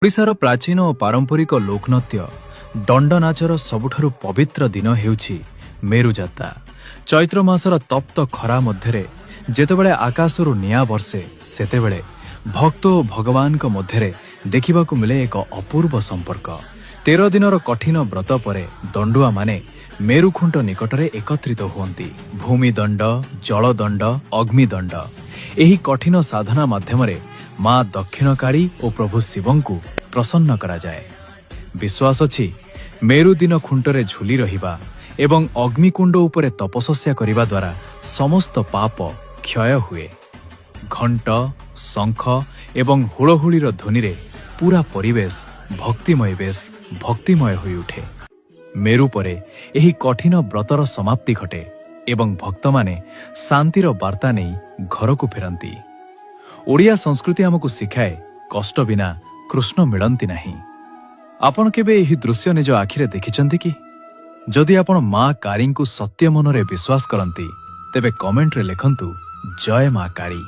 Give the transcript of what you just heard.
ଓଡ଼ିଶାର ପ୍ରାଚୀନ ଓ ପାରମ୍ପରିକ ଲୋକନୃତ୍ୟ ଦଣ୍ଡନାଚର ସବୁଠାରୁ ପବିତ୍ର ଦିନ ହେଉଛି ମେରୁ ଯାତ୍ରା। ଚୈତ୍ର ମାସର ତପ୍ତ ଖରା ମଧ୍ୟରେ ଯେତେବେଳେ ଆକାଶରୁ ନିଆଁ ବର୍ଷେ, ସେତେବେଳେ ଭକ୍ତ ଓ ଭଗବାନଙ୍କ ମଧ୍ୟରେ ଦେଖିବାକୁ ମିଳେ ଏକ ଅପୂର୍ବ ସମ୍ପର୍କ। 13 ଦିନର କଠିନ ବ୍ରତ ପରେ ଦଣ୍ଡୁଆମାନେ ମେରୁଖୁଣ୍ଟ ନିକଟରେ ଏକତ୍ରିତ ହୁଅନ୍ତି। ଭୂମିଦଣ୍ଡ, ଜଳଦଣ୍ଡ, ଅଗ୍ନିଦଣ୍ଡ ଏହି କଠିନ ସାଧନା ମାଧ୍ୟମରେ ମା ଦକ୍ଷିଣକାଳୀ ଓ ପ୍ରଭୁ ଶିବଙ୍କୁ ପ୍ରସନ୍ନ କରାଯାଏ। ବିଶ୍ୱାସ ଅଛି, ମେରୁ ଦିନ ଖୁଣ୍ଟରେ ଝୁଲି ରହିବା ଏବଂ ଅଗ୍ନିକୁଣ୍ଡ ଉପରେ ତପସ୍ୟା କରିବା ଦ୍ୱାରା ସମସ୍ତ ପାପ କ୍ଷୟ ହୁଏ। ଘଣ୍ଟ, ଶଙ୍ଖ ଏବଂ ହୁଳହୁଳିର ଧ୍ୱନିରେ ପୁରା ପରିବେଶ ଭକ୍ତିମୟ ହୋଇଉଠେ। ମେରୁ ପରେ ଏହି କଠିନ ବ୍ରତର ସମାପ୍ତି ଘଟେ ଏବଂ ଭକ୍ତମାନେ ଶାନ୍ତିର ବାର୍ତ୍ତା ନେଇ ଘରକୁ ଫେରନ୍ତି। ଓଡ଼ିଆ ସଂସ୍କୃତି ଆମକୁ ଶିଖାଏ, କଷ୍ଟ ବିନା କୃଷ୍ଣ ମିଳନ୍ତି ନାହିଁ। ଆପଣ କେବେ ଏହି ଦୃଶ୍ୟ ନିଜ ଆଖିରେ ଦେଖିଛନ୍ତି କି? ଯଦି ଆପଣ ମା କାଳୀଙ୍କୁ ସତ୍ୟ ମନରେ ବିଶ୍ୱାସ କରନ୍ତି, ତେବେ କମେଣ୍ଟରେ ଲେଖନ୍ତୁ, ଜୟ ମା କାଳୀ।